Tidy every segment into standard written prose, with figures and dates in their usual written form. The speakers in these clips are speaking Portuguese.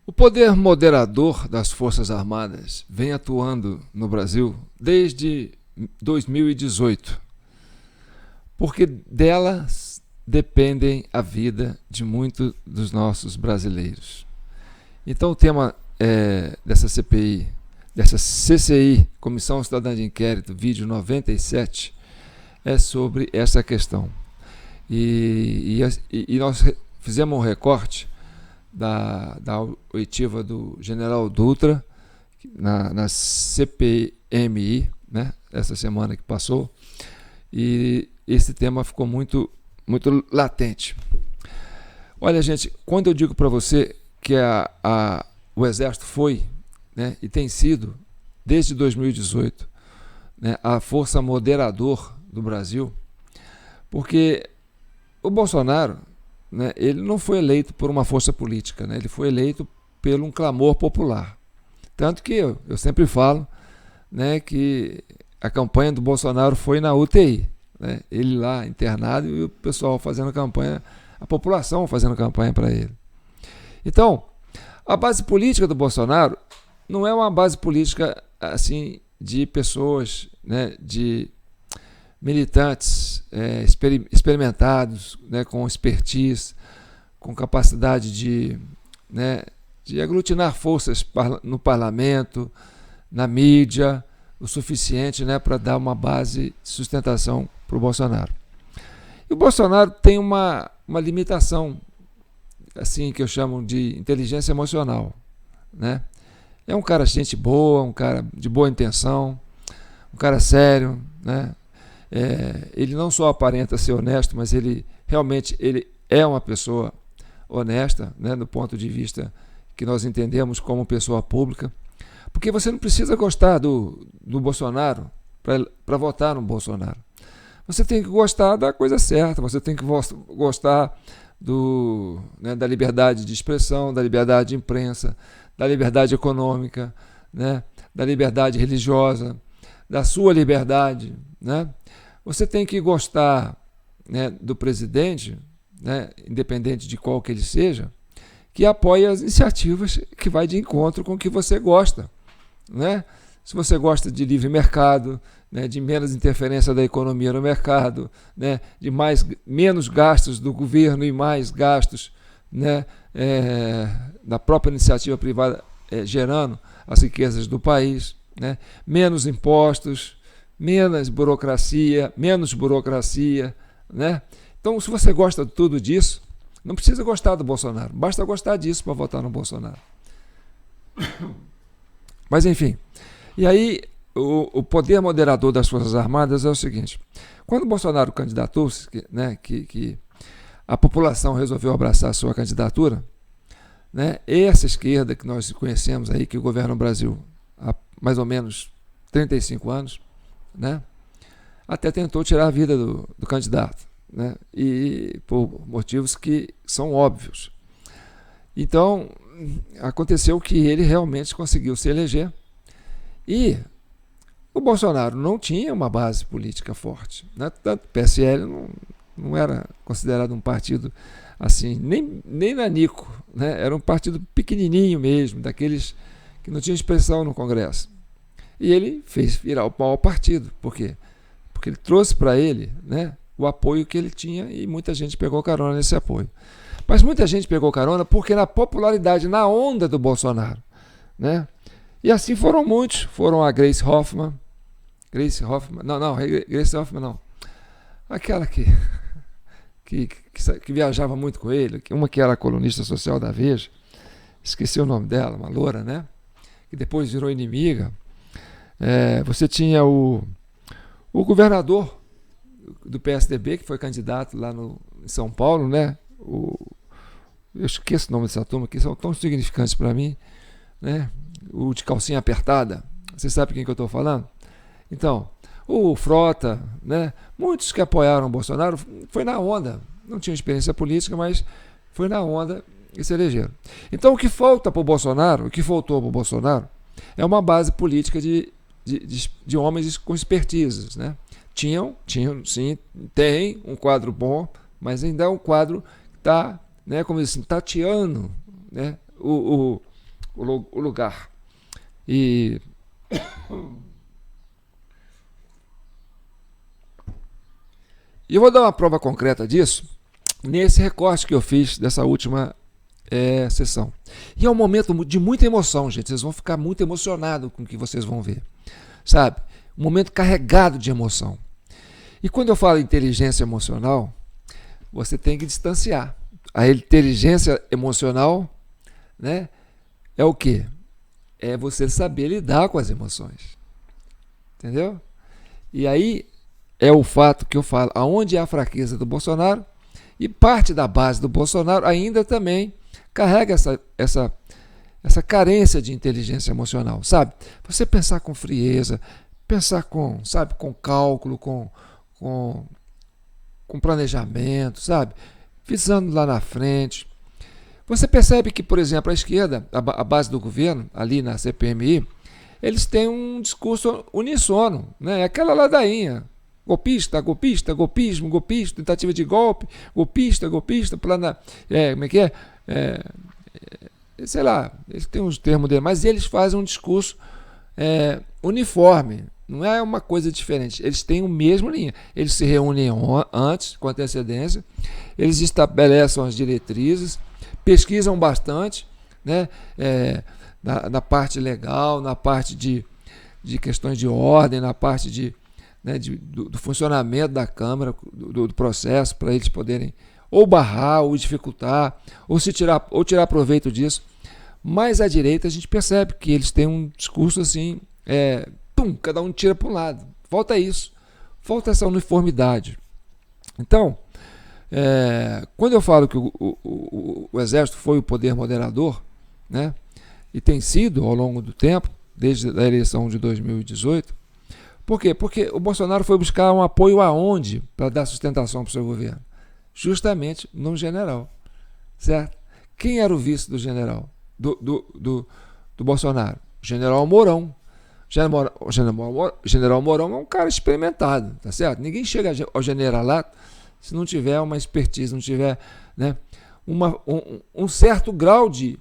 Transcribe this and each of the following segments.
O poder moderador das Forças Armadas vem atuando no Brasil desde 2018, porque delas dependem a vida de muitos dos nossos brasileiros. Então o tema dessa CPI, dessa CCI, Comissão Cidadã de Inquérito, vídeo 97, é sobre essa questão. E nós fizemos um recorte da oitiva do general Dutra na CPMI, né, essa semana que passou, e esse tema ficou muito latente. Olha, gente, quando eu digo para você que o Exército foi, né, e tem sido, desde 2018, né, a força moderador do Brasil, porque o Bolsonaro, né, ele não foi eleito por uma força política, né, ele foi eleito por um clamor popular. Tanto que eu sempre falo, né, que a campanha do Bolsonaro foi na UTI, né, ele lá internado e o pessoal fazendo campanha, a população fazendo campanha para ele. Então, a base política do Bolsonaro não é uma base política assim de pessoas, né, de militantes experimentados, né, com expertise, com capacidade de aglutinar forças no parlamento, na mídia, o suficiente, né, para dar uma base de sustentação para o Bolsonaro. E o Bolsonaro tem uma limitação, assim, que eu chamo de inteligência emocional, né? É um cara de gente boa, um cara de boa intenção, um cara sério, né? Ele não só aparenta ser honesto, mas ele realmente é uma pessoa honesta, né, do ponto de vista que nós entendemos como pessoa pública, porque você não precisa gostar do Bolsonaro para votar no Bolsonaro. Você tem que gostar da coisa certa, você tem que gostar da liberdade de expressão, da liberdade de imprensa, da liberdade econômica, né, da liberdade religiosa, da sua liberdade, né? Você tem que gostar, né, do presidente, né, independente de qual que ele seja, que apoia as iniciativas que vai de encontro com o que você gosta, né? Se você gosta de livre mercado, né, de menos interferência da economia no mercado, né, de menos gastos do governo e mais gastos, né, da própria iniciativa privada, gerando as riquezas do país, né, menos impostos, menos burocracia, né? Então, se você gosta de tudo disso, não precisa gostar do Bolsonaro, basta gostar disso para votar no Bolsonaro. Mas, enfim, e aí o poder moderador das Forças Armadas é o seguinte: quando o Bolsonaro candidatou-se, né, que a população resolveu abraçar a sua candidatura, né, essa esquerda que nós conhecemos aí, que governa o Brasil há mais ou menos 35 anos, né, até tentou tirar a vida do candidato, né, e por motivos que são óbvios. Então, aconteceu que ele realmente conseguiu se eleger e o Bolsonaro não tinha uma base política forte, né? Tanto o PSL não era considerado um partido assim, nem nanico, né? Era um partido pequenininho mesmo, daqueles que não tinha expressão no Congresso. E ele fez virar o maior partido. Por quê? Porque ele trouxe para ele, né, o apoio que ele tinha e muita gente pegou carona nesse apoio. Mas muita gente pegou carona porque na popularidade, na onda do Bolsonaro, né? E assim foram muitos. Foram a Grace Hoffmann, não. Aquela que viajava muito com ele, uma que era colunista social da Veja, esqueci o nome dela, uma loura, né? Que depois virou inimiga. Você tinha o governador do PSDB, que foi candidato lá em São Paulo, né? Eu esqueço o nome dessa turma, que são tão significantes para mim, né? O de calcinha apertada, você sabe quem que eu estou falando? Então, o Frota, né? Muitos que apoiaram o Bolsonaro, foi na onda, não tinham experiência política, mas foi na onda e se elegeram. Então, o que falta para o Bolsonaro, o que faltou para o Bolsonaro, é uma base política de homens com expertises, né? Tinham, sim, tem um quadro bom, mas ainda é um quadro que está, né, como assim, tateando, né, o lugar. E eu vou dar uma prova concreta disso nesse recorte que eu fiz dessa última sessão. E é um momento de muita emoção, gente. Vocês vão ficar muito emocionados com o que vocês vão ver. Sabe? Um momento carregado de emoção. E quando eu falo inteligência emocional, você tem que distanciar. A inteligência emocional, né, é o quê? É você saber lidar com as emoções. Entendeu? E aí é o fato que eu falo, aonde é a fraqueza do Bolsonaro, e parte da base do Bolsonaro ainda também carrega essa carência de inteligência emocional, sabe? Você pensar com frieza, pensar com cálculo, com planejamento, sabe? Visando lá na frente. Você percebe que, por exemplo, a esquerda, a base do governo, ali na CPMI, eles têm um discurso unissono, né? É aquela ladainha. Golpista, golpista, golpismo, golpista, tentativa de golpe, golpista, como é que é? Sei lá, eles têm uns termos dele, mas eles fazem um discurso uniforme, não é uma coisa diferente. Eles têm a mesma linha. Eles se reúnem antes, com antecedência, eles estabelecem as diretrizes, pesquisam bastante, né? Na parte legal, na parte de questões de ordem, na parte do funcionamento da Câmara, do processo, para eles poderem ou barrar, ou dificultar, ou tirar proveito disso. Mas à direita a gente percebe que eles têm um discurso assim, cada um tira para um lado. Falta isso, falta essa uniformidade. Então, quando eu falo que o Exército foi o poder moderador, né, e tem sido ao longo do tempo, desde a eleição de 2018, por quê? Porque o Bolsonaro foi buscar um apoio aonde para dar sustentação para o seu governo? Justamente no general, certo? Quem era o vice do general, do Bolsonaro? General Mourão. General Mourão é um cara experimentado, tá certo? Ninguém chega ao generalato se não tiver uma expertise, não tiver, né, um certo grau de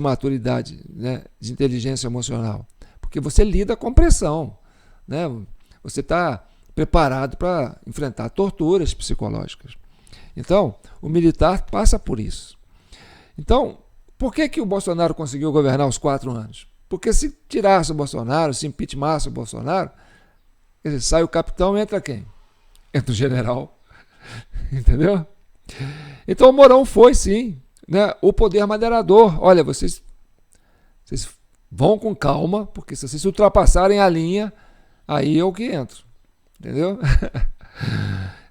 maturidade, né, de inteligência emocional. Porque você lida com pressão, né? Você está preparado para enfrentar torturas psicológicas. Então, o militar passa por isso. Então, por que o Bolsonaro conseguiu governar os 4 anos? Porque se tirasse o Bolsonaro, se impeachmasse o Bolsonaro, quer dizer, sai o capitão, entra quem? Entra o general. Entendeu? Então o Mourão foi, sim, né, o poder moderador. Olha, vocês vão com calma, porque se vocês ultrapassarem a linha, aí eu que entro. Entendeu?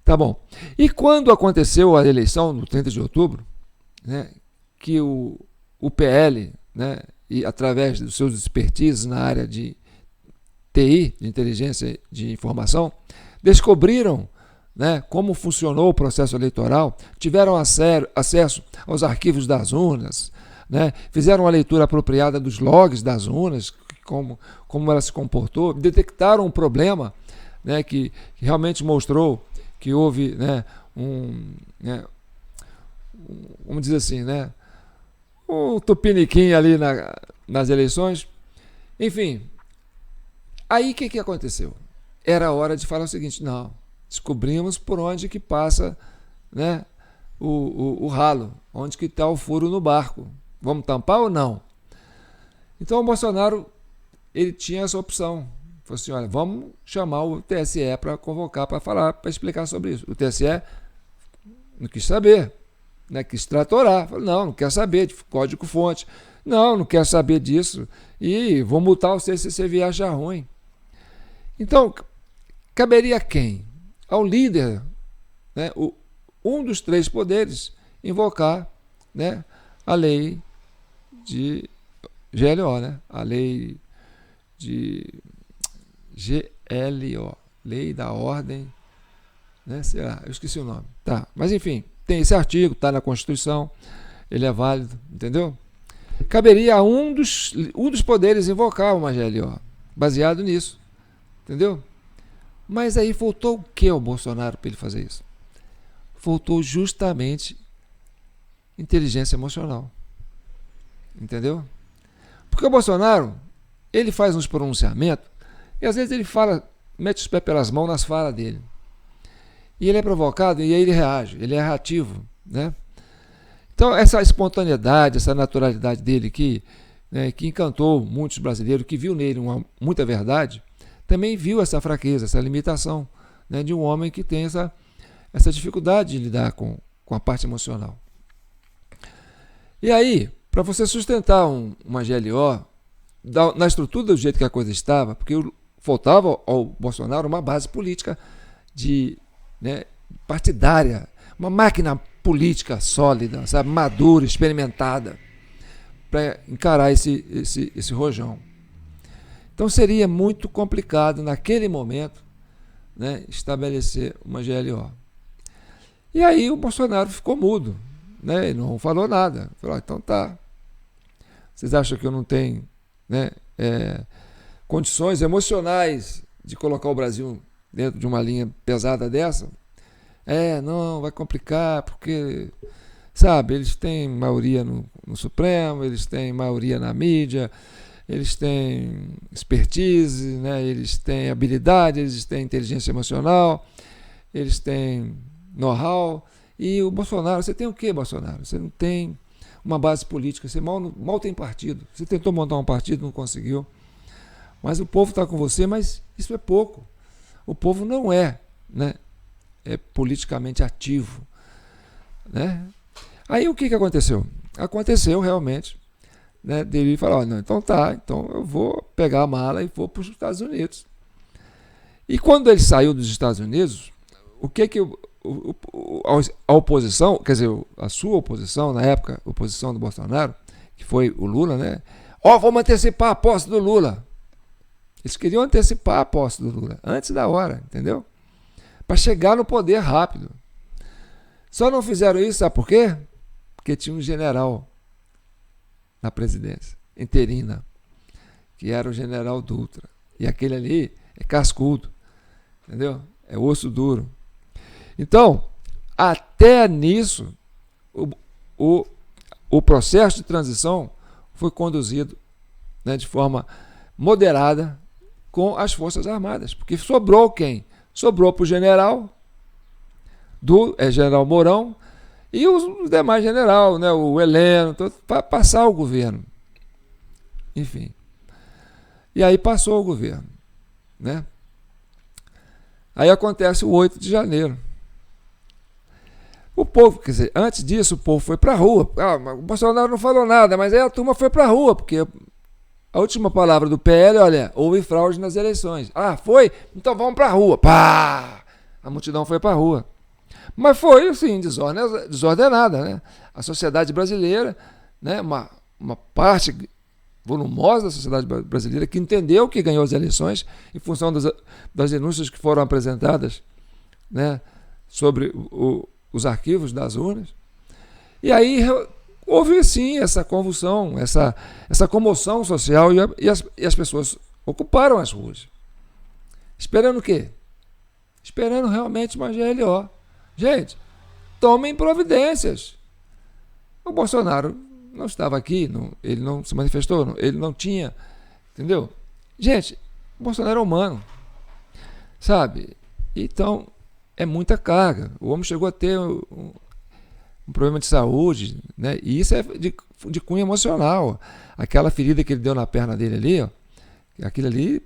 Tá bom. E quando aconteceu a eleição, no 30 de outubro, né, que o PL, né, e através dos seus expertises na área de TI, de inteligência de informação, descobriram, né, como funcionou o processo eleitoral, tiveram acesso aos arquivos das urnas, né, fizeram uma leitura apropriada dos logs das urnas, como ela se comportou, detectaram um problema, né, que realmente mostrou que houve, né, vamos dizer assim, né, um tupiniquim ali nas eleições. Enfim, aí o que aconteceu? Era hora de falar o seguinte: não, descobrimos por onde que passa, né, o ralo, onde que está o furo no barco. Vamos tampar ou não? Então o Bolsonaro, ele tinha essa opção. Falou assim: olha, vamos chamar o TSE para convocar, para falar, para explicar sobre isso. O TSE não quis saber, né, quis tratorar. Falou: não quer saber de código-fonte. Não quer saber disso. E vou multar você se você vier achar ruim. Então, caberia a quem? Ao líder, né, um dos 3 poderes, invocar, né, a lei de GLO, né, a lei de GLO, Lei da Ordem, né, sei lá, eu esqueci o nome. Tá, mas enfim, tem esse artigo, está na Constituição, ele é válido, entendeu? Caberia a um dos poderes invocar uma GLO, baseado nisso, entendeu? Mas aí faltou o que ao Bolsonaro para ele fazer isso? Faltou justamente inteligência emocional, entendeu? Porque o Bolsonaro, ele faz uns pronunciamentos e às vezes ele fala, mete os pés pelas mãos nas falas dele. E ele é provocado e aí ele reage, ele é reativo, né? Então essa espontaneidade, essa naturalidade dele que encantou muitos brasileiros, que viu nele muita verdade, também viu essa fraqueza, essa limitação, né, de um homem que tem essa dificuldade de lidar com a parte emocional. E aí, para você sustentar uma GLO, na estrutura do jeito que a coisa estava, porque faltava ao Bolsonaro uma base política partidária, uma máquina política sólida, sabe, madura, experimentada, para encarar esse rojão. Então seria muito complicado naquele momento, né, estabelecer uma GLO. E aí o Bolsonaro ficou mudo, né, e não falou nada. Falou, então tá. Vocês acham que eu não tenho, né, condições emocionais de colocar o Brasil dentro de uma linha pesada dessa? Não, vai complicar, porque, sabe, eles têm maioria no Supremo, eles têm maioria na mídia, eles têm expertise, né, eles têm habilidade, eles têm inteligência emocional, eles têm know-how. E o Bolsonaro, você tem o quê, Bolsonaro? Você não tem uma base política, você mal tem partido. Você tentou montar um partido, não conseguiu. Mas o povo está com você, mas isso é pouco. O povo não é politicamente ativo, né? Aí o que aconteceu? Aconteceu realmente, né, dele falar, não, então tá, então eu vou pegar a mala e vou para os Estados Unidos. E quando ele saiu dos Estados Unidos, o que a oposição, quer dizer, a sua oposição, na época, a oposição do Bolsonaro, que foi o Lula, né? Vamos antecipar a posse do Lula. Eles queriam antecipar a posse do Lula, antes da hora, entendeu? Para chegar no poder rápido. Só não fizeram isso, sabe por quê? Porque tinha um general na presidência, interina, que era o general Dutra. E aquele ali é cascudo, entendeu? É osso duro. Então, até nisso, o processo de transição foi conduzido, né, de forma moderada com as Forças Armadas. Porque sobrou quem? Sobrou para o general Mourão e os demais generais, né, o Heleno, para passar o governo. Enfim. E aí passou o governo, né? Aí acontece o 8 de janeiro. O povo, quer dizer, antes disso o povo foi para a rua. O Bolsonaro não falou nada, mas aí a turma foi para a rua, porque a última palavra do PL, olha, houve fraude nas eleições. Foi? Então vamos para a rua. Pá! A multidão foi para a rua. Mas foi, assim, desordenada, né? A sociedade brasileira, né, uma parte volumosa da sociedade brasileira que entendeu que ganhou as eleições em função das denúncias que foram apresentadas, né, sobre os arquivos das urnas. E aí houve, sim, essa convulsão, essa comoção social e as pessoas ocuparam as ruas. Esperando o quê? Esperando realmente uma GLO. Gente, tomem providências. O Bolsonaro não estava aqui, ele não se manifestou, ele não tinha, entendeu? Gente, o Bolsonaro é humano, sabe? Então, é muita carga. O homem chegou a ter um problema de saúde, né? E isso é de cunho emocional. Aquela ferida que ele deu na perna dele ali, ó, aquilo ali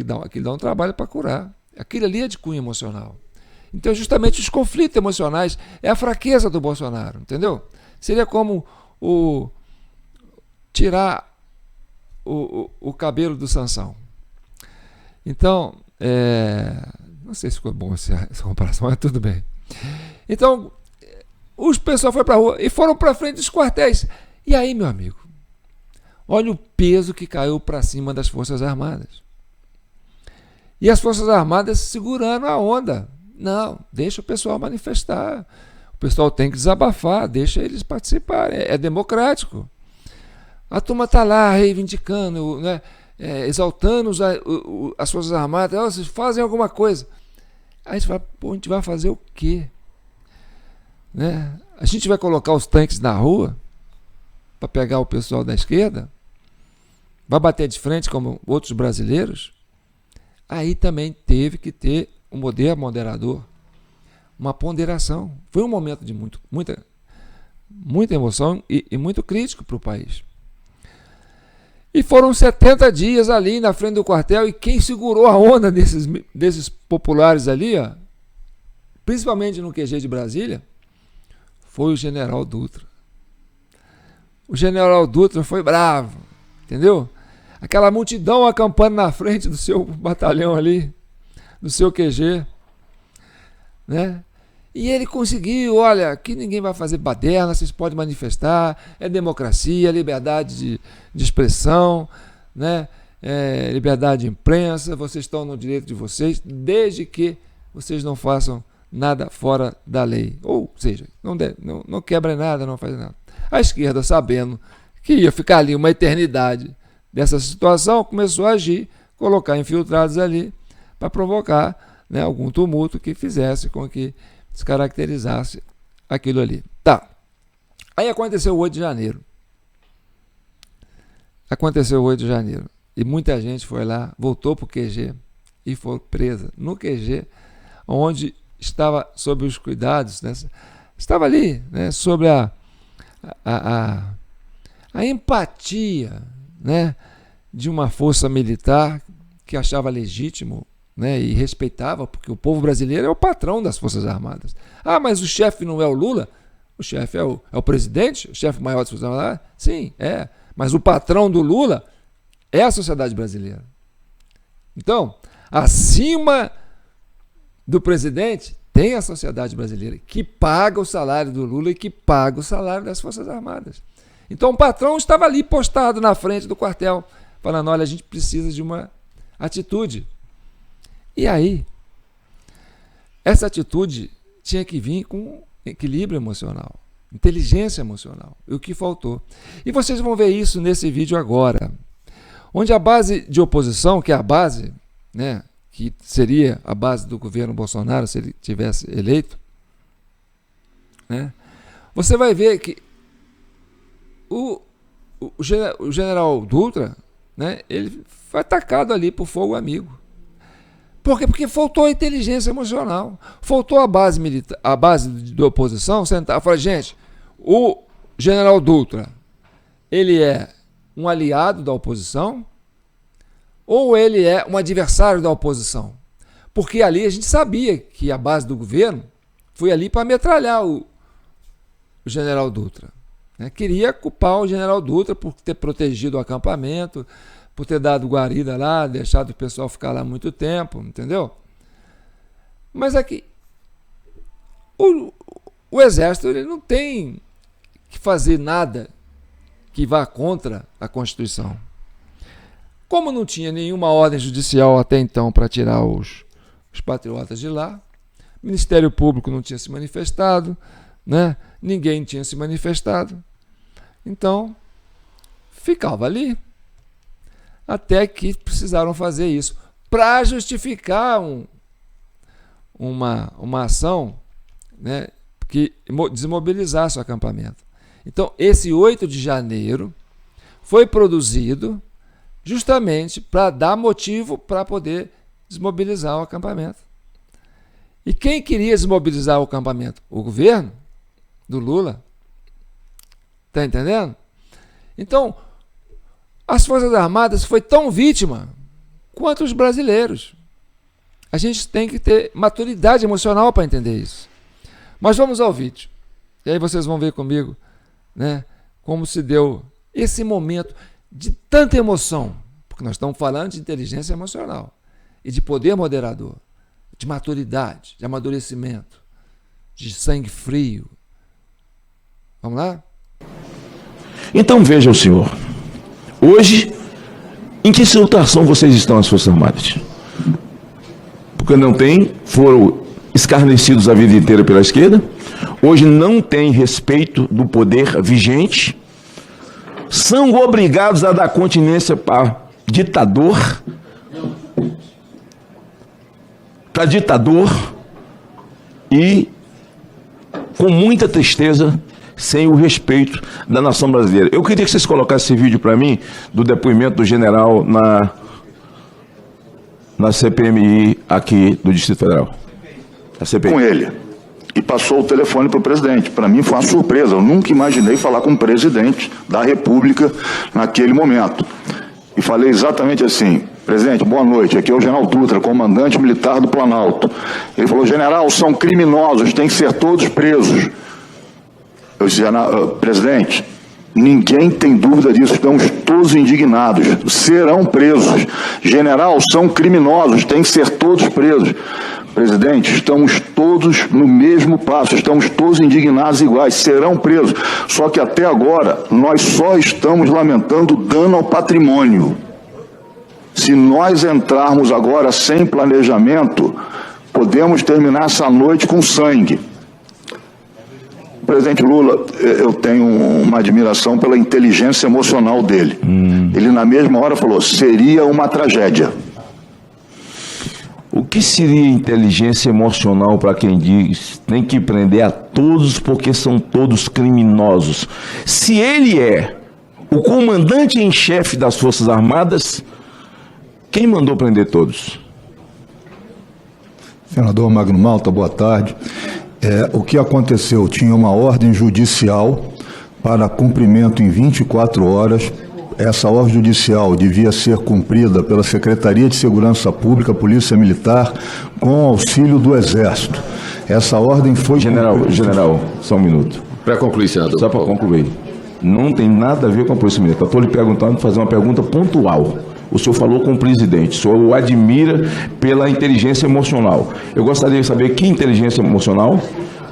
dá um trabalho para curar. Aquilo ali é de cunho emocional. Então, justamente os conflitos emocionais é a fraqueza do Bolsonaro, entendeu? Seria como tirar o cabelo do Sansão. Então, não sei se ficou bom essa comparação, mas tudo bem. Então, os pessoal foram para a rua e foram para frente dos quartéis. E aí, meu amigo, olha o peso que caiu para cima das Forças Armadas. E as Forças Armadas segurando a onda. Não, deixa o pessoal manifestar. O pessoal tem que desabafar, deixa eles participarem. É democrático. A turma está lá reivindicando, né, exaltando as Forças Armadas. Vocês fazem alguma coisa. Aí você fala, a gente vai fazer o quê? Né? A gente vai colocar os tanques na rua para pegar o pessoal da esquerda? vai bater de frente como outros brasileiros, aí também teve que ter um moderador, uma ponderação. Foi um momento de muita emoção e muito crítico para o país. E foram 70 dias ali na frente do quartel, e quem segurou a onda desses populares ali, ó, principalmente no QG de Brasília, foi o general Dutra. O general Dutra foi bravo, entendeu? Aquela multidão acampando na frente do seu batalhão ali, do seu QG, né? E ele conseguiu, olha, aqui ninguém vai fazer baderna, vocês podem manifestar, é democracia, liberdade de expressão, né? Liberdade de imprensa, vocês estão no direito de vocês, desde que vocês não façam nada fora da lei. Ou seja, não quebrem nada, não fazem nada. A esquerda, sabendo que ia ficar ali uma eternidade dessa situação, começou a agir, colocar infiltrados ali para provocar, né, algum tumulto que fizesse com que descaracterizasse aquilo ali. Tá. Aí aconteceu o 8 de janeiro. Aconteceu o 8 de janeiro. E muita gente foi lá, voltou para o QG e foi presa no QG, onde estava sob os cuidados, né, estava ali, né, sobre a empatia, né, de uma força militar que achava legítimo, né, e respeitava, porque o povo brasileiro é o patrão das Forças Armadas. Ah, mas o chefe não é o Lula? O chefe é o presidente? O chefe maior das Forças Armadas? Sim, é. Mas o patrão do Lula é a sociedade brasileira. Então, acima do presidente, tem a sociedade brasileira, que paga o salário do Lula e que paga o salário das Forças Armadas. Então, o patrão estava ali postado na frente do quartel, falando, olha, a gente precisa de uma atitude. E aí, essa atitude tinha que vir com equilíbrio emocional, inteligência emocional, e o que faltou. E vocês vão ver isso nesse vídeo agora, onde a base de oposição, que é a base, né, que seria a base do governo Bolsonaro se ele tivesse eleito, né, você vai ver que o general Dutra, né, ele foi atacado ali por fogo amigo. Por quê? Porque faltou a inteligência emocional, faltou a base militar, a base da oposição sentar e falar, gente, o general Dutra, ele é um aliado da oposição ou ele é um adversário da oposição? Porque ali a gente sabia que a base do governo foi ali para metralhar o general Dutra, né? Queria culpar o general Dutra por ter protegido o acampamento, por ter dado guarida lá, deixado o pessoal ficar lá muito tempo, entendeu? Mas aqui, o exército ele não tem que fazer nada que vá contra a Constituição. Como não tinha nenhuma ordem judicial até então para tirar os patriotas de lá, o Ministério Público não tinha se manifestado, né? Ninguém tinha se manifestado, então ficava ali. Até que precisaram fazer isso para justificar uma ação, né, que desmobilizasse o acampamento. Então, esse 8 de janeiro foi produzido justamente para dar motivo para poder desmobilizar o acampamento. E quem queria desmobilizar o acampamento? O governo do Lula. Está entendendo? Então, as Forças Armadas foi tão vítima quanto os brasileiros. A gente tem que ter maturidade emocional para entender isso. Mas vamos ao vídeo. E aí vocês vão ver comigo, né, como se deu esse momento de tanta emoção. Porque nós estamos falando de inteligência emocional e de poder moderador, de maturidade, de amadurecimento, de sangue frio. Vamos lá? Então veja o senhor. Hoje, em que situação vocês estão, as Forças Armadas? Porque não tem, foram escarnecidos a vida inteira pela esquerda, hoje não tem respeito do poder vigente, são obrigados a dar continência para ditador, e, com muita tristeza, sem o respeito da nação brasileira. Eu queria que vocês colocassem esse vídeo para mim, do depoimento do general na CPMI aqui do Distrito Federal. A CPI. Com ele. E passou o telefone para o presidente. Para mim foi uma surpresa. Eu nunca imaginei falar com o presidente da República naquele momento. E falei exatamente assim: presidente, boa noite, aqui é o general Dutra, comandante militar do Planalto. Ele falou: general, são criminosos, têm que ser todos presos. Eu disse: presidente, ninguém tem dúvida disso, estamos todos indignados, serão presos. General, são criminosos, têm que ser todos presos. Presidente, estamos todos no mesmo passo, estamos todos indignados iguais, serão presos. Só que até agora, nós só estamos lamentando dano ao patrimônio. Se nós entrarmos agora sem planejamento, podemos terminar essa noite com sangue. Presidente Lula, eu tenho uma admiração pela inteligência emocional dele. Ele, na mesma hora, falou: seria uma tragédia. O que seria inteligência emocional para quem diz tem que prender a todos porque são todos criminosos? Se ele é o comandante em chefe das Forças Armadas, quem mandou prender todos? Senador Magno Malta, boa tarde. O que aconteceu? Tinha uma ordem judicial para cumprimento em 24 horas. Essa ordem judicial devia ser cumprida pela Secretaria de Segurança Pública, Polícia Militar, com auxílio do Exército. Essa ordem foi... General, só um minuto. Para concluir, senador. Só para concluir. Não tem nada a ver com a Polícia Militar. Eu estou lhe perguntando, fazer uma pergunta pontual. O senhor falou com o presidente, o senhor o admira pela inteligência emocional. Eu gostaria de saber que inteligência emocional,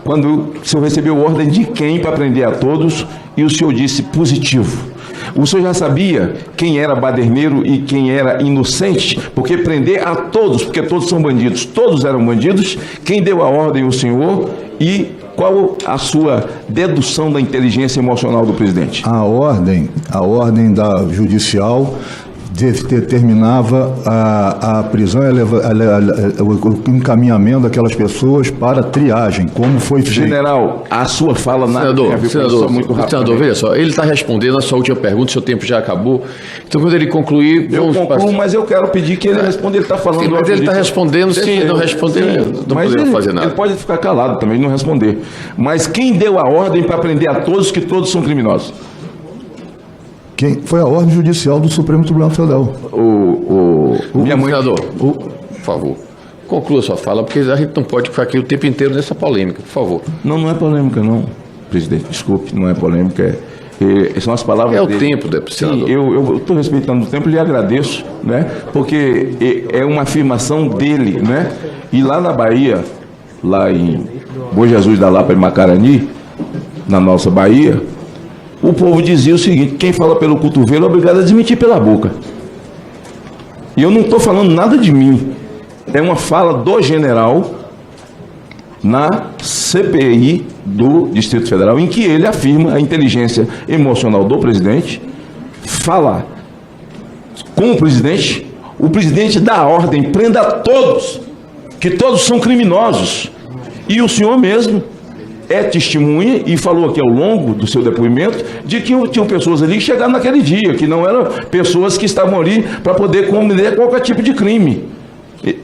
quando o senhor recebeu ordem de quem para prender a todos e o senhor disse positivo. O senhor já sabia quem era baderneiro e quem era inocente? Porque prender a todos, porque todos são bandidos, todos eram bandidos. Quem deu a ordem? O senhor. E qual a sua dedução da inteligência emocional do presidente? A ordem da judicial determinava a prisão, o encaminhamento daquelas pessoas para triagem, como foi feito. General, a sua fala... Senador, veja só, ele está respondendo a sua última pergunta, seu tempo já acabou. Então, quando ele concluir... Eu concluo, mas eu quero pedir que ele responda, ele está falando... Sim, mas ele está respondendo, sim, não responder, não podemos fazer nada. Ele pode ficar calado também, não responder. Mas quem deu a ordem para prender a todos, que todos são criminosos? Foi a ordem judicial do Supremo Tribunal Federal. Minha mãe... Senador, por favor, conclua sua fala, porque a gente não pode ficar aqui o tempo inteiro nessa polêmica, por favor. Não é polêmica, não, presidente. Desculpe, não é polêmica. São as palavras dele. O tempo, senador. Sim, eu estou respeitando o tempo e lhe agradeço, né? Porque é uma afirmação dele, né? E lá na Bahia, lá em Bom Jesus da Lapa e Macarani, na nossa Bahia, o povo dizia o seguinte: quem fala pelo cotovelo é obrigado a desmentir pela boca. E eu não estou falando nada de mim. É uma fala do general na CPI do Distrito Federal, em que ele afirma a inteligência emocional do presidente, fala com o presidente dá a ordem, prenda todos, que todos são criminosos. E o senhor mesmo é testemunha e falou aqui ao longo do seu depoimento de que tinham pessoas ali que chegaram naquele dia, que não eram pessoas que estavam ali para poder cometer qualquer tipo de crime.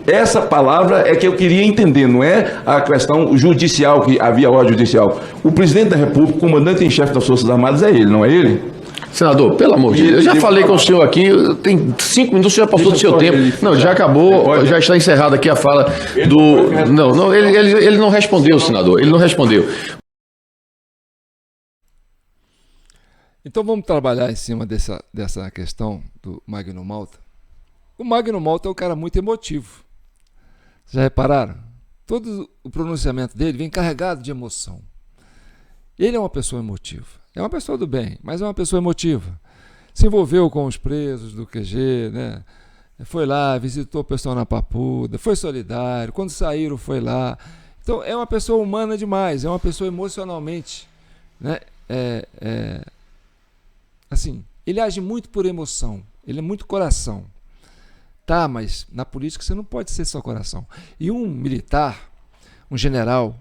Essa palavra é que eu queria entender, não é a questão judicial, que havia ordem judicial. O presidente da República, o comandante em chefe das Forças Armadas, é ele, não é ele? Senador, pelo amor de Deus, eu já falei com o senhor aqui, tem 5 minutos, já passou do seu tempo. Não, já acabou, já está encerrada aqui a fala do... Não, ele não respondeu, senador, ele não respondeu. Então vamos trabalhar em cima dessa questão do Magno Malta. O Magno Malta é um cara muito emotivo. Já repararam? Todo o pronunciamento dele vem carregado de emoção. Ele é uma pessoa emotiva. É uma pessoa do bem, mas é uma pessoa emotiva. Se envolveu com os presos do QG, né? Foi lá, visitou o pessoal na Papuda, foi solidário, quando saíram foi lá. Então é uma pessoa humana demais, é uma pessoa emocionalmente, né? Assim, ele age muito por emoção, ele é muito coração. Tá, mas na política você não pode ser só coração. E um militar, um general,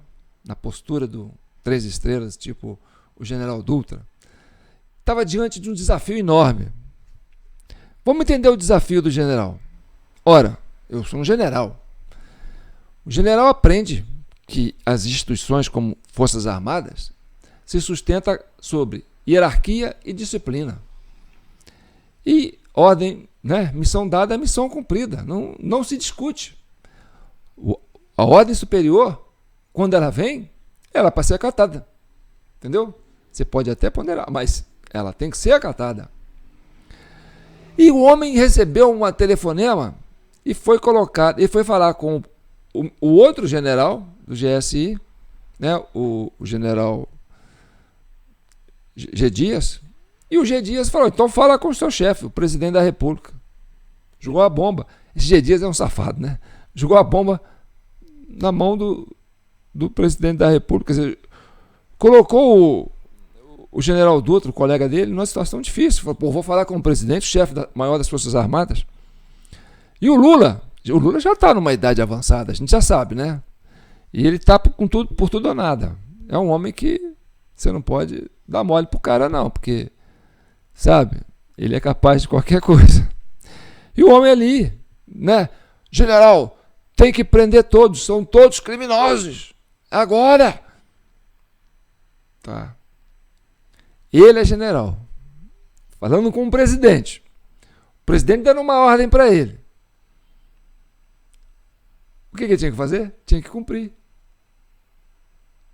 na postura do 3 estrelas, tipo o general Dutra, estava diante de um desafio enorme. Vamos entender o desafio do general. Ora, eu sou um general. O general aprende que as instituições como Forças Armadas se sustentam sobre hierarquia e disciplina. E ordem, né? Missão dada é missão cumprida. Não se discute. A ordem superior, quando ela vem, ela é para ser acatada. Entendeu? Você pode até ponderar, mas ela tem que ser acatada. E o homem recebeu um telefonema e foi falar com o outro general do GSI, né, o general G. Dias, e o G. Dias falou, então fala com o seu chefe, o presidente da República. Jogou a bomba. Esse G. Dias é um safado, né? Jogou a bomba na mão do presidente da República. Quer dizer, colocou o general Dutra, o colega dele, numa situação difícil. Falou, pô, vou falar com o presidente, o chefe maior das Forças Armadas. E o Lula já está numa idade avançada, a gente já sabe, né? E ele está por tudo ou nada. É um homem que você não pode dar mole pro cara, não, porque, sabe, ele é capaz de qualquer coisa. E o homem ali, né? General, tem que prender todos, são todos criminosos. Agora! Tá. Ele é general, falando com o presidente. O presidente dando uma ordem para ele. O que ele tinha que fazer? Tinha que cumprir.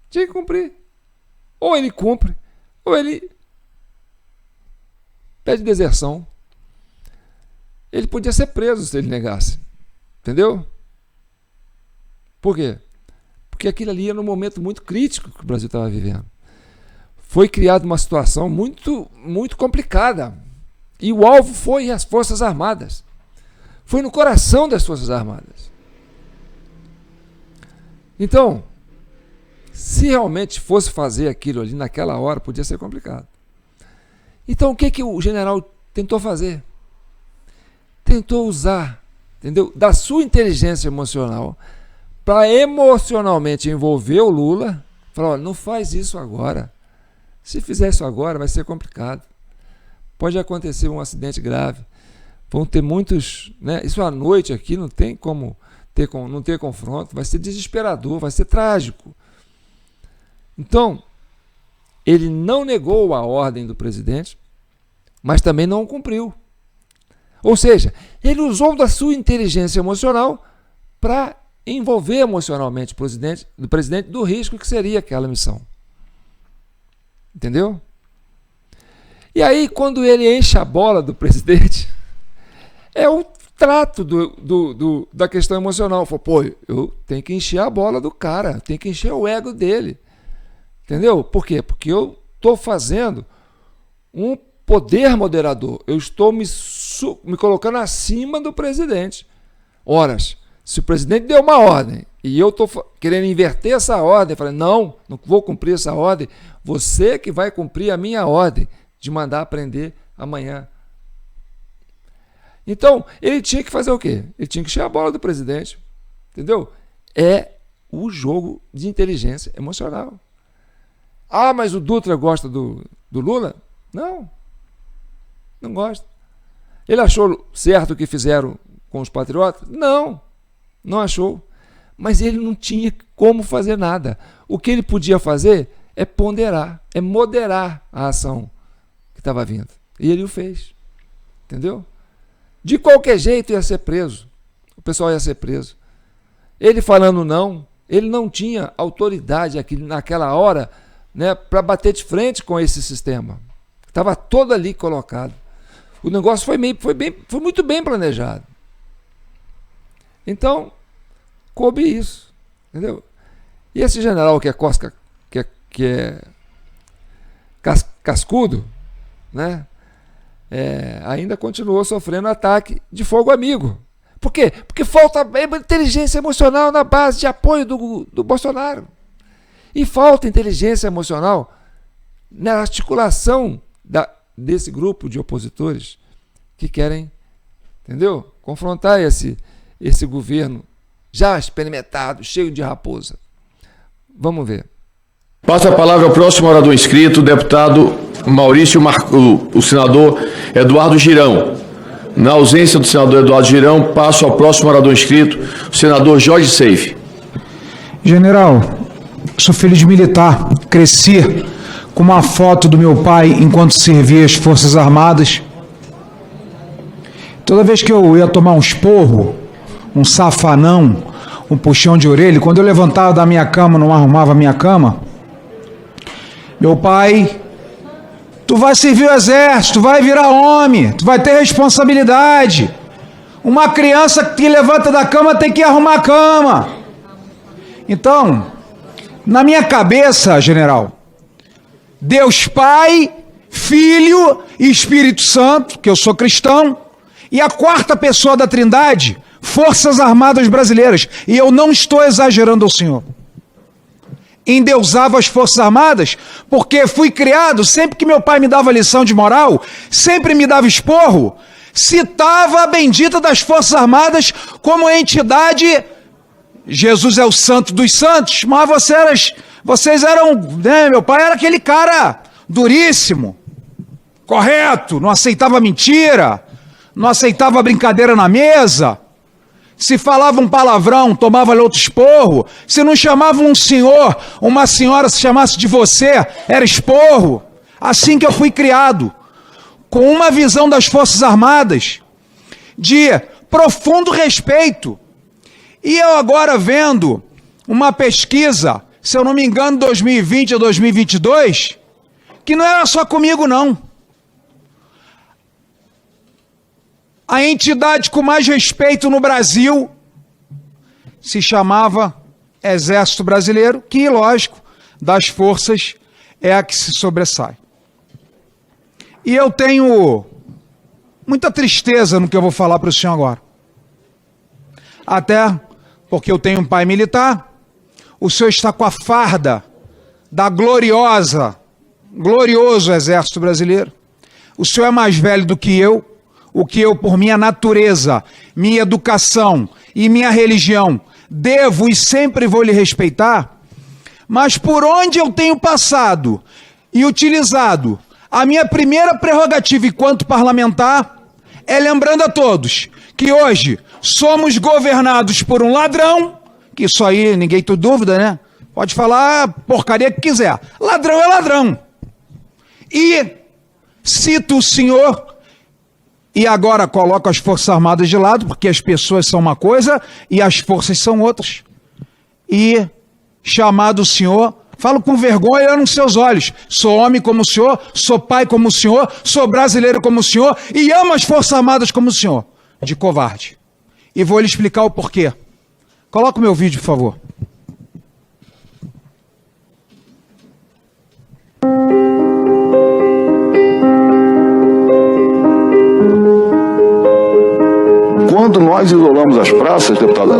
Tinha que cumprir. Ou ele cumpre, ou ele pede deserção. Ele podia ser preso se ele negasse. Entendeu? Por quê? Porque aquilo ali era um momento muito crítico que o Brasil estava vivendo. Foi criada uma situação muito, muito complicada. E o alvo foi as Forças Armadas. Foi no coração das Forças Armadas. Então, se realmente fosse fazer aquilo ali naquela hora, podia ser complicado. Então, o que o general tentou fazer? Tentou usar, entendeu? Da sua inteligência emocional para emocionalmente envolver o Lula. Falar, olha, não faz isso agora. Se fizer isso agora, vai ser complicado. Pode acontecer um acidente grave. Vão ter muitos, né? Isso à noite aqui não tem como não ter confronto. Vai ser desesperador, vai ser trágico. Então, ele não negou a ordem do presidente, mas também não cumpriu. Ou seja, ele usou da sua inteligência emocional para envolver emocionalmente o presidente do risco que seria aquela missão. Entendeu? E aí, quando ele enche a bola do presidente, é o trato da questão emocional. Fala, pô, eu tenho que encher a bola do cara, tenho que encher o ego dele. Entendeu? Por quê? Porque eu estou fazendo um poder moderador. Eu estou me colocando acima do presidente. Ora, se o presidente deu uma ordem e eu estou querendo inverter essa ordem, falei, não vou cumprir essa ordem, você que vai cumprir a minha ordem de mandar prender amanhã. Então, ele tinha que fazer o quê? Ele tinha que encher a bola do presidente. Entendeu? É o jogo de inteligência emocional. Ah, mas o Dutra gosta do Lula? Não gosta. Ele achou certo o que fizeram com os patriotas? Não achou. Mas ele não tinha como fazer nada. O que ele podia fazer é ponderar, é moderar a ação que estava vindo. E ele o fez. Entendeu? De qualquer jeito ia ser preso. O pessoal ia ser preso. Ele falando não, ele não tinha autoridade naquela hora, né, para bater de frente com esse sistema. Estava todo ali colocado. O negócio foi muito bem planejado. Então, coube isso. Entendeu? E esse general que é cascudo, né, ainda continuou sofrendo ataque de fogo amigo. Por quê? Porque falta inteligência emocional na base de apoio do Bolsonaro. E falta inteligência emocional na articulação desse grupo de opositores que querem, entendeu? Confrontar esse governo já experimentado, cheio de raposa. Vamos ver. Passa a palavra ao próximo orador inscrito, o deputado Maurício o senador Eduardo Girão. Na ausência do senador Eduardo Girão, passo ao próximo orador inscrito, o senador Jorge Seife. General, sou filho de militar, cresci com uma foto do meu pai enquanto servia as Forças Armadas. Toda vez que eu ia tomar um esporro, um safanão, um puxão de orelha, quando eu levantava da minha cama, não arrumava a minha cama, meu pai: tu vai servir o exército, tu vai virar homem, tu vai ter responsabilidade. Uma criança que levanta da cama tem que arrumar a cama. Então, na minha cabeça, general, Deus Pai, Filho e Espírito Santo, que eu sou cristão, e a quarta pessoa da Trindade, Forças Armadas Brasileiras. E eu não estou exagerando ao senhor. Endeusava as Forças Armadas, porque fui criado, sempre que meu pai me dava lição de moral, sempre me dava esporro, citava a bendita das Forças Armadas como entidade. Jesus é o santo dos santos, mas vocês eram, né, meu pai era aquele cara duríssimo, correto, não aceitava mentira, não aceitava brincadeira na mesa. Se falava um palavrão, tomava-lhe outro esporro. Se não chamava um senhor, uma senhora se chamasse de você, era esporro. Assim que eu fui criado, com uma visão das Forças Armadas de profundo respeito. E eu agora vendo uma pesquisa, se eu não me engano, 2020 ou 2022, que não era só comigo, não. A entidade com mais respeito no Brasil se chamava Exército Brasileiro, que, lógico, das forças é a que se sobressai. E eu tenho muita tristeza no que eu vou falar para o senhor agora. Até porque eu tenho um pai militar, o senhor está com a farda da glorioso Exército Brasileiro. O senhor é mais velho do que eu, o que eu, por minha natureza, minha educação e minha religião, devo e sempre vou lhe respeitar, mas por onde eu tenho passado e utilizado a minha primeira prerrogativa enquanto parlamentar é lembrando a todos que hoje somos governados por um ladrão, que isso aí ninguém tem dúvida, né? Pode falar a porcaria que quiser. Ladrão é ladrão. E cito o senhor, e agora coloco as Forças Armadas de lado, porque as pessoas são uma coisa e as forças são outras. E chamado o senhor, falo com vergonha olhando nos seus olhos. Sou homem como o senhor, sou pai como o senhor, sou brasileiro como o senhor e amo as Forças Armadas como o senhor. De covarde. E vou lhe explicar o porquê. Coloca o meu vídeo, por favor. Quando nós isolamos as praças, deputada,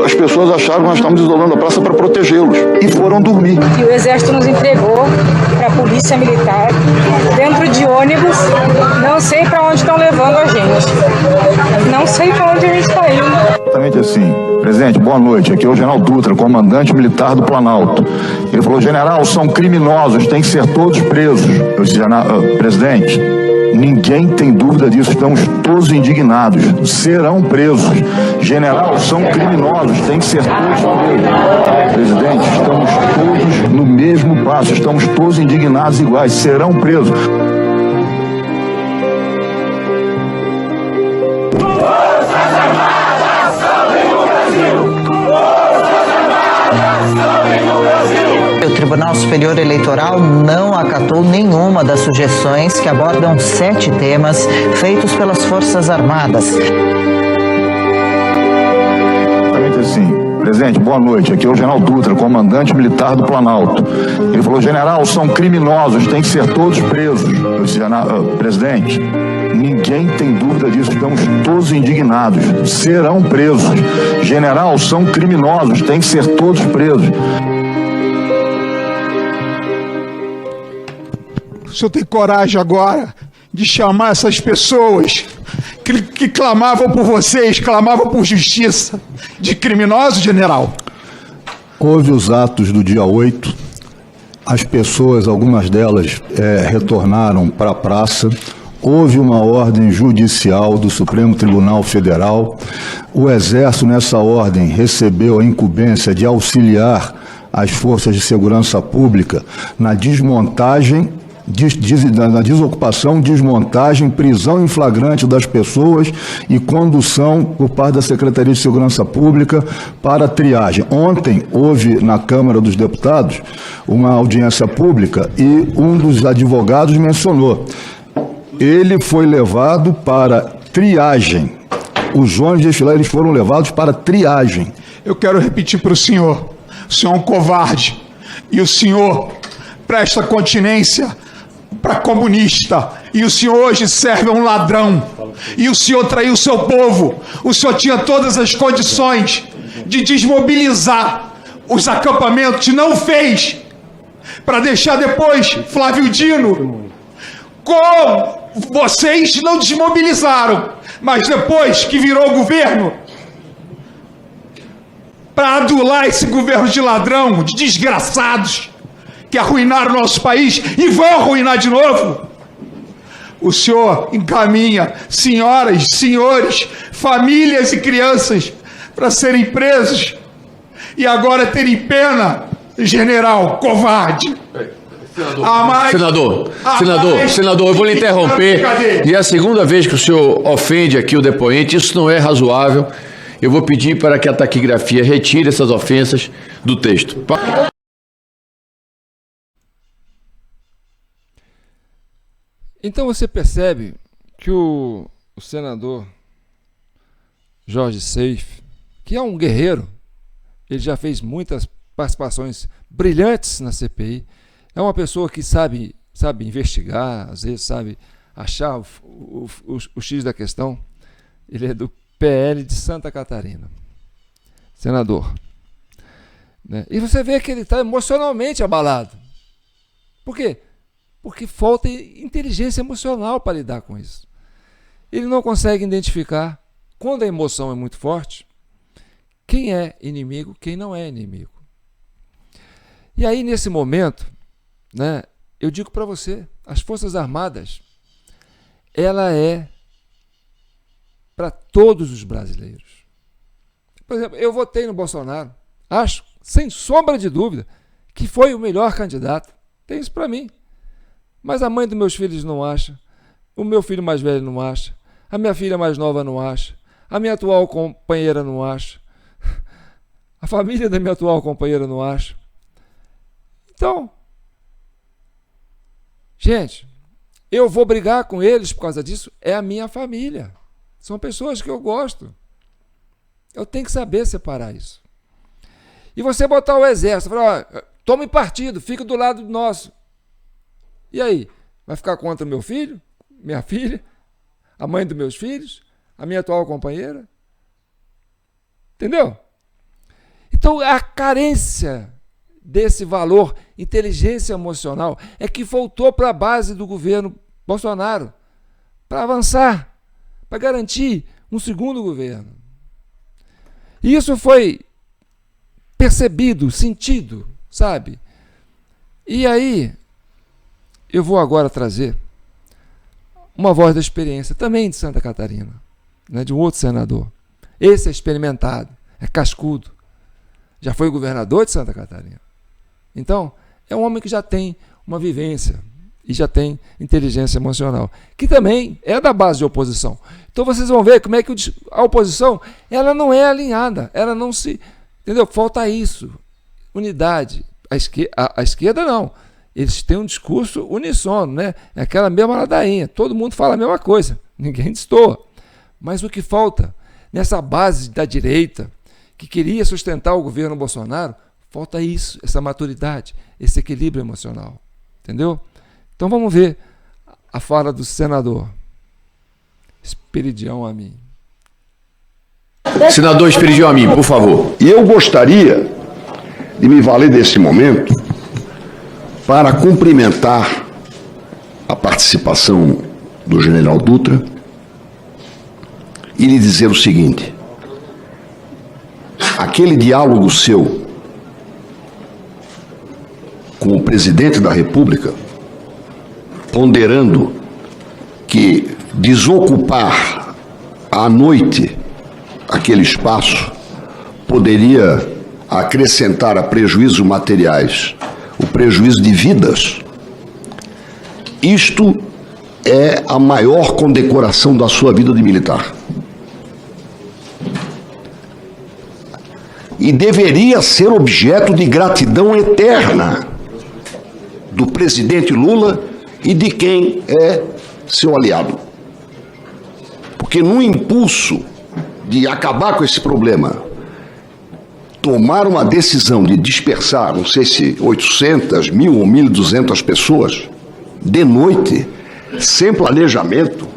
as pessoas acharam que nós estávamos isolando a praça para protegê-los e foram dormir. E o Exército nos entregou para a Polícia Militar dentro de ônibus. Não sei para onde estão levando a gente. Não sei para onde a gente está indo. Exatamente assim. Presidente, boa noite. Aqui é o General Dutra, comandante militar do Planalto. Ele falou: general, são criminosos, têm que ser todos presos. Eu disse: presidente, ninguém tem dúvida disso, estamos todos indignados, serão presos. General, são criminosos, tem que ser todos presos. Presidente, estamos todos no mesmo passo, estamos todos indignados iguais, serão presos. O Tribunal Superior Eleitoral não acatou nenhuma das sugestões que abordam 7 temas feitos pelas Forças Armadas. Exatamente assim. Presidente, boa noite. Aqui é o General Dutra, comandante militar do Planalto. Ele falou: general, são criminosos, tem que ser todos presos. Eu disse: presidente, ninguém tem dúvida disso, estamos todos indignados, serão presos. General, são criminosos, tem que ser todos presos. O senhor tem coragem agora de chamar essas pessoas que clamavam por vocês, clamavam por justiça, de criminosos, general? Houve os atos do dia 8, as pessoas, algumas delas, retornaram para a praça. Houve uma ordem judicial do Supremo Tribunal Federal. O Exército, nessa ordem, recebeu a incumbência de auxiliar as forças de segurança pública na desmontagem, na desocupação, desmontagem, prisão em flagrante das pessoas e condução por parte da Secretaria de Segurança Pública para triagem. Ontem houve na Câmara dos Deputados uma audiência pública e um dos advogados mencionou: ele foi levado para triagem. Os jovens de desfilar, eles foram levados para triagem. Eu quero repetir para o senhor é um covarde, e o senhor presta continência para comunista, e o senhor hoje serve a um ladrão, e o senhor traiu o seu povo. O senhor tinha todas as condições de desmobilizar os acampamentos, não fez, para deixar depois Flávio Dino. Como vocês não desmobilizaram, mas depois que virou governo, para adular esse governo de ladrão, de desgraçados, que arruinaram o nosso país e vão arruinar de novo, o senhor encaminha senhoras, senhores, famílias e crianças para serem presos e agora terem pena, general covarde. Senador, eu vou lhe interromper. E é a segunda vez que o senhor ofende aqui o depoente. Isso não é razoável. Eu vou pedir para que a taquigrafia retire essas ofensas do texto. Então você percebe que o senador Jorge Seife, que é um guerreiro, ele já fez muitas participações brilhantes na CPI, é uma pessoa que sabe investigar, às vezes sabe achar o X da questão. Ele é do PL de Santa Catarina, senador. Né? E você vê que ele está emocionalmente abalado. Por quê? Porque falta inteligência emocional para lidar com isso. Ele não consegue identificar, quando a emoção é muito forte, quem é inimigo, quem não é inimigo. E aí, nesse momento, né, eu digo para você, as Forças Armadas, ela é para todos os brasileiros. Por exemplo, eu votei no Bolsonaro, acho, sem sombra de dúvida, que foi o melhor candidato. Tem isso para mim. Mas a mãe dos meus filhos não acha, o meu filho mais velho não acha, a minha filha mais nova não acha, a minha atual companheira não acha, a família da minha atual companheira não acha. Então, gente, eu vou brigar com eles por causa disso, é a minha família. São pessoas que eu gosto. Eu tenho que saber separar isso. E você botar o exército, falar, ó, tome partido, fica do lado nosso. E aí? Vai ficar contra meu filho, minha filha, a mãe dos meus filhos, a minha atual companheira? Entendeu? Então, a carência desse valor, inteligência emocional, é que voltou para a base do governo Bolsonaro, para avançar, para garantir um segundo governo. E isso foi percebido, sentido, sabe? E aí, eu vou agora trazer uma voz da experiência, também de Santa Catarina, né, de um outro senador. Esse é experimentado, é cascudo, já foi governador de Santa Catarina. Então, é um homem que já tem uma vivência e já tem inteligência emocional, que também é da base de oposição. Então vocês vão ver como é que a oposição, ela não é alinhada, ela não se... Entendeu? Falta isso, unidade. A esquerda não. Eles têm um discurso unissono, né? É aquela mesma ladainha, todo mundo fala a mesma coisa, ninguém destoa. Mas o que falta nessa base da direita, que queria sustentar o governo Bolsonaro, falta isso, essa maturidade, esse equilíbrio emocional. Entendeu? Então vamos ver a fala do senador Esperidião Amin. Senador Esperidião Amin, por favor. E eu gostaria de me valer desse momento para cumprimentar a participação do general Dutra e lhe dizer o seguinte: aquele diálogo seu com o presidente da República, ponderando que desocupar à noite aquele espaço poderia acrescentar a prejuízos materiais o prejuízo de vidas. Isto é a maior condecoração da sua vida de militar. E deveria ser objeto de gratidão eterna do presidente Lula e de quem é seu aliado. Porque no impulso de acabar com esse problema, tomar uma decisão de dispersar, não sei se 800, 1.000 ou 1.200 pessoas, de noite, sem planejamento,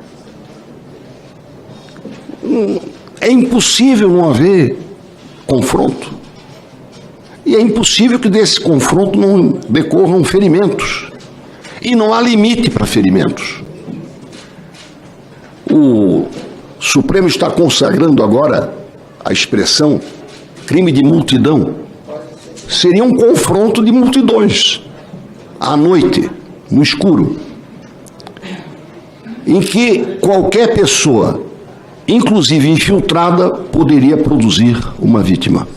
é impossível não haver confronto. E é impossível que desse confronto não decorram ferimentos. E não há limite para ferimentos. O Supremo está consagrando agora a expressão crime de multidão. Seria um confronto de multidões, à noite, no escuro, em que qualquer pessoa, inclusive infiltrada, poderia produzir uma vítima.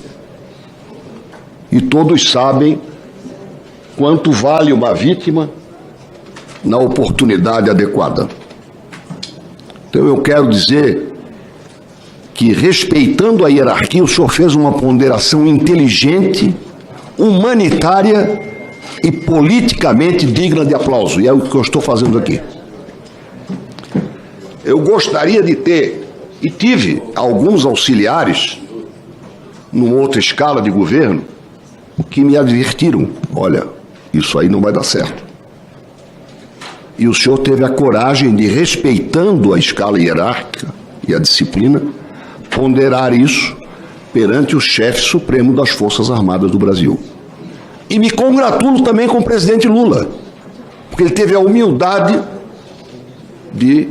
E todos sabem quanto vale uma vítima na oportunidade adequada. Então eu quero dizer que, respeitando a hierarquia, o senhor fez uma ponderação inteligente, humanitária e politicamente digna de aplauso. E é o que eu estou fazendo aqui. Eu gostaria de ter, e tive alguns auxiliares, numa outra escala de governo, que me advertiram: olha, isso aí não vai dar certo. E o senhor teve a coragem de, respeitando a escala hierárquica e a disciplina, ponderar isso perante o chefe supremo das Forças Armadas do Brasil. E me congratulo também com o presidente Lula, porque ele teve a humildade de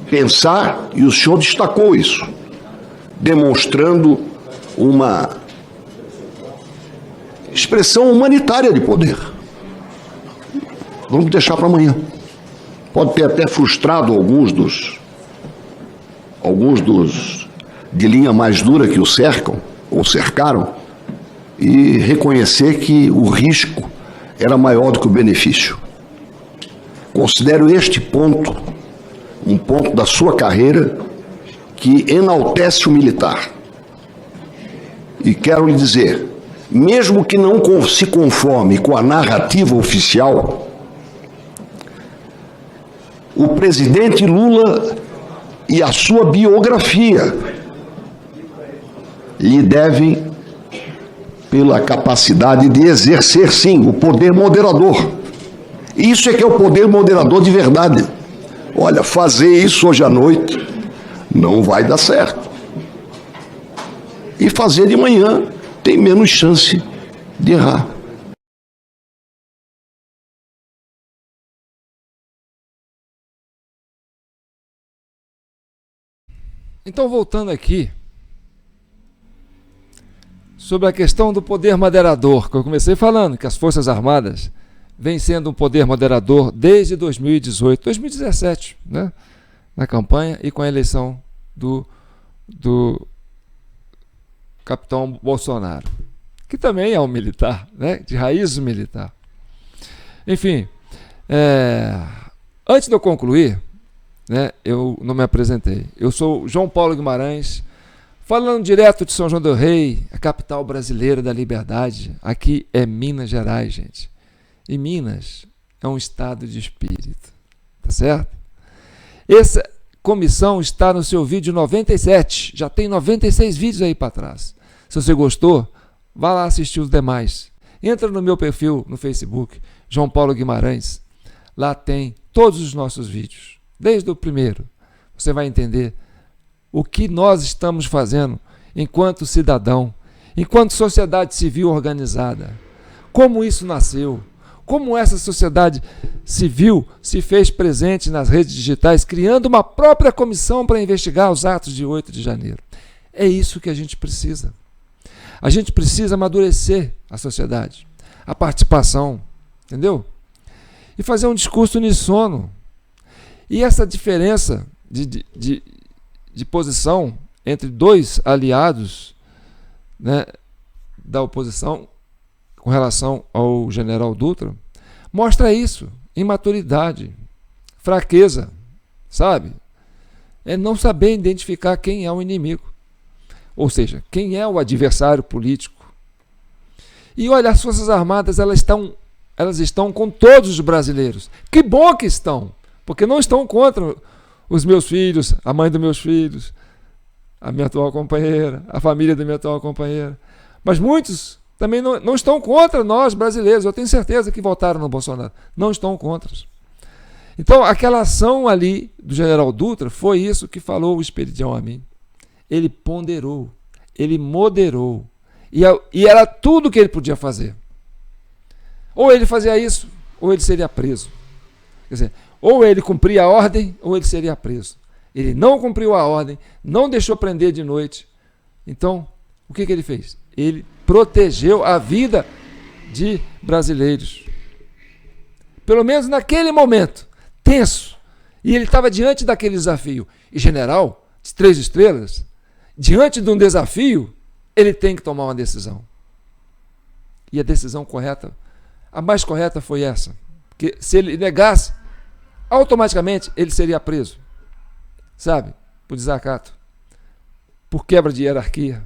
pensar, e o senhor destacou isso, demonstrando uma expressão humanitária de poder. Vamos deixar para amanhã. Pode ter até frustrado alguns dos de linha mais dura que o cercam, ou cercaram, e reconhecer que o risco era maior do que o benefício. Considero este ponto um ponto da sua carreira que enaltece o militar. E quero lhe dizer, mesmo que não se conforme com a narrativa oficial, o presidente Lula e a sua biografia lhe devem pela capacidade de exercer, sim, o poder moderador. Isso é que é o poder moderador de verdade. Olha, fazer isso hoje à noite não vai dar certo. E fazer de manhã tem menos chance de errar. Então, voltando aqui sobre a questão do poder moderador, que eu comecei falando que as Forças Armadas vêm sendo um poder moderador desde 2018, 2017, né? Na campanha e com a eleição do capitão Bolsonaro, que também é um militar, né? De raiz militar. Enfim, antes de eu concluir, né, eu não me apresentei. Eu sou João Paulo Guimarães, falando direto de São João del Rei, a capital brasileira da liberdade. Aqui é Minas Gerais, gente. E Minas é um estado de espírito, tá certo? Essa comissão está no seu vídeo 97, já tem 96 vídeos aí para trás. Se você gostou, vá lá assistir os demais. Entra no meu perfil no Facebook, João Paulo Guimarães. Lá tem todos os nossos vídeos. Desde o primeiro, você vai entender o que nós estamos fazendo enquanto cidadão, enquanto sociedade civil organizada, como isso nasceu, como essa sociedade civil se fez presente nas redes digitais, criando uma própria comissão para investigar os atos de 8 de janeiro. É isso que a gente precisa. A gente precisa amadurecer a sociedade, a participação, entendeu? E fazer um discurso unissono. E essa diferença de posição entre dois aliados, né, da oposição com relação ao general Dutra mostra isso, imaturidade, fraqueza, sabe? É não saber identificar quem é o inimigo, ou seja, quem é o adversário político. E olha, as Forças Armadas elas estão com todos os brasileiros. Que bom que estão, porque não estão contra os meus filhos, a mãe dos meus filhos, a minha atual companheira, a família da minha atual companheira. Mas muitos também não estão contra nós, brasileiros. Eu tenho certeza que votaram no Bolsonaro. Não estão contra. Então, aquela ação ali do general Dutra foi isso que falou o Esperidião a mim. Ele ponderou, ele moderou. E era tudo que ele podia fazer. Ou ele fazia isso, ou ele seria preso. Quer dizer, ou ele cumpria a ordem, ou ele seria preso. Ele não cumpriu a ordem, não deixou prender de noite. Então, o que ele fez? Ele protegeu a vida de brasileiros. Pelo menos naquele momento, tenso. E ele estava diante daquele desafio. E general, de 3 estrelas, diante de um desafio, ele tem que tomar uma decisão. E a decisão correta, a mais correta foi essa. Porque se ele negasse, automaticamente ele seria preso. Sabe? Por desacato. Por quebra de hierarquia.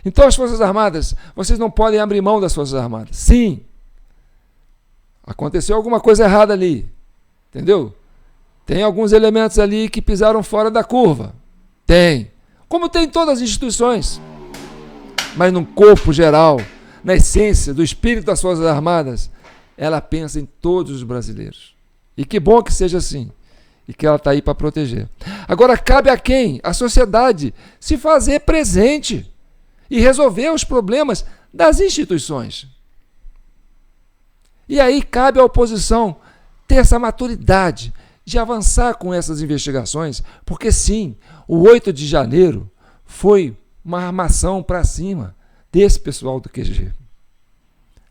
Então as Forças Armadas, vocês não podem abrir mão das Forças Armadas. Sim, aconteceu alguma coisa errada ali, entendeu? Tem alguns elementos ali que pisaram fora da curva. Tem. Como tem em todas as instituições. Mas no corpo geral, na essência do espírito das Forças Armadas, ela pensa em todos os brasileiros. E que bom que seja assim. E que ela está aí para proteger. Agora, cabe a quem? A sociedade se fazer presente e resolver os problemas das instituições. E aí cabe à oposição ter essa maturidade de avançar com essas investigações, porque sim, o 8 de janeiro foi uma armação para cima desse pessoal do QG.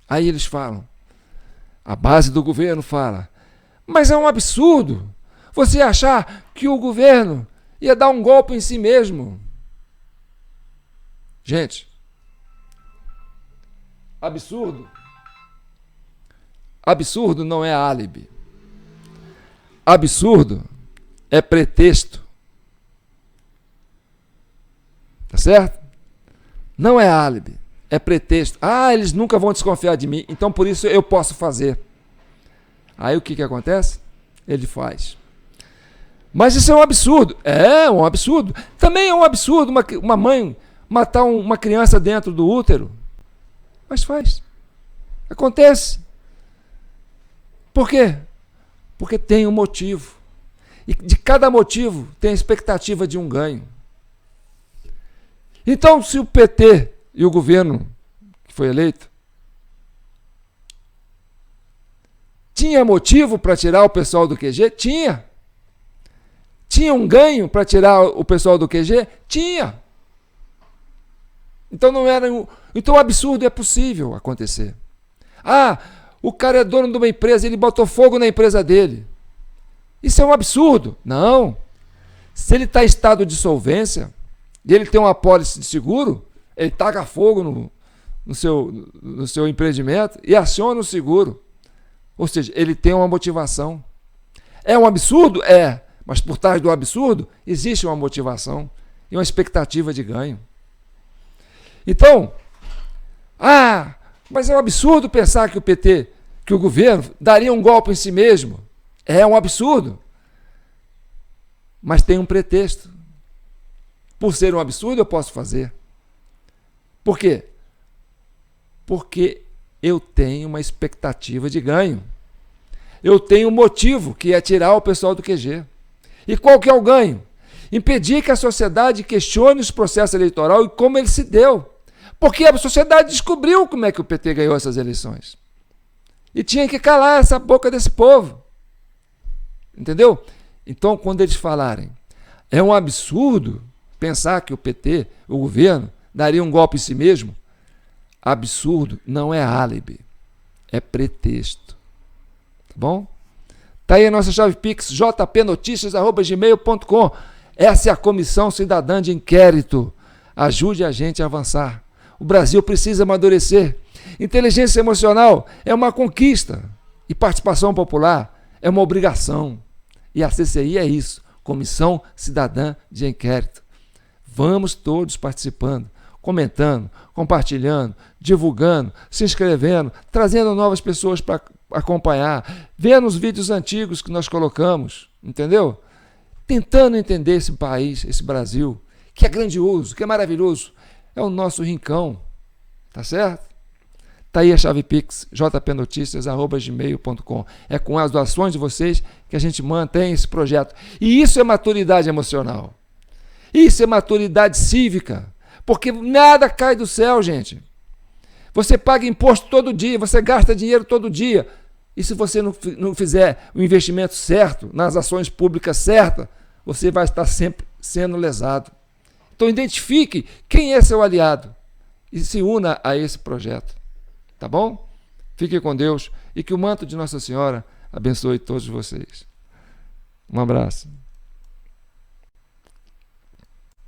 Aí eles falam, a base do governo fala, mas é um absurdo você achar que o governo ia dar um golpe em si mesmo. Gente, absurdo. Absurdo não é álibi. Absurdo é pretexto. Tá certo? Não é álibi, é pretexto. Ah, eles nunca vão desconfiar de mim, então por isso eu posso fazer. Aí o que acontece? Ele faz. Mas isso é um absurdo. É um absurdo. Também é um absurdo uma mãe matar uma criança dentro do útero. Mas faz. Acontece. Por quê? Porque tem um motivo. E de cada motivo tem a expectativa de um ganho. Então, se o PT e o governo que foi eleito tinha motivo para tirar o pessoal do QG? Tinha. Tinha um ganho para tirar o pessoal do QG? Tinha. Então não era. Então o absurdo é possível acontecer. Ah, o cara é dono de uma empresa, ele botou fogo na empresa dele. Isso é um absurdo. Não. Se ele está em estado de solvência e ele tem uma apólice de seguro, ele taca fogo no seu empreendimento e aciona o seguro. Ou seja, ele tem uma motivação. É um absurdo? É. Mas por trás do absurdo existe uma motivação e uma expectativa de ganho. Então, mas é um absurdo pensar que o PT, que o governo daria um golpe em si mesmo. É um absurdo. Mas tem um pretexto. Por ser um absurdo, eu posso fazer. Por quê? Porque eu tenho uma expectativa de ganho. Eu tenho um motivo, que é tirar o pessoal do QG. E qual que é o ganho? Impedir que a sociedade questione os processos eleitorais e como ele se deu. Porque a sociedade descobriu como é que o PT ganhou essas eleições. E tinha que calar essa boca desse povo. Entendeu? Então, quando eles falarem, é um absurdo pensar que o PT, o governo, daria um golpe em si mesmo, absurdo não é álibi, é pretexto. Tá bom? Tá aí a nossa chave Pix, jpnoticias@gmail.com. Essa é a Comissão Cidadã de Inquérito. Ajude a gente a avançar. O Brasil precisa amadurecer. Inteligência emocional é uma conquista e participação popular é uma obrigação. E a CCI é isso, Comissão Cidadã de Inquérito. Vamos todos participando, comentando, compartilhando, divulgando, se inscrevendo, trazendo novas pessoas para acompanhar, vendo os vídeos antigos que nós colocamos, entendeu? Tentando entender esse país, esse Brasil, que é grandioso, que é maravilhoso, é o nosso rincão, tá certo? Tá aí a chave Pix, jpnoticias@gmail.com. É com as doações de vocês que a gente mantém esse projeto. E isso é maturidade emocional. Isso é maturidade cívica, porque nada cai do céu, gente. Você paga imposto todo dia, você gasta dinheiro todo dia. E se você não fizer o investimento certo, nas ações públicas certas, você vai estar sempre sendo lesado. Então identifique quem é seu aliado e se una a esse projeto. Tá bom? Fique com Deus e que o manto de Nossa Senhora abençoe todos vocês. Um abraço.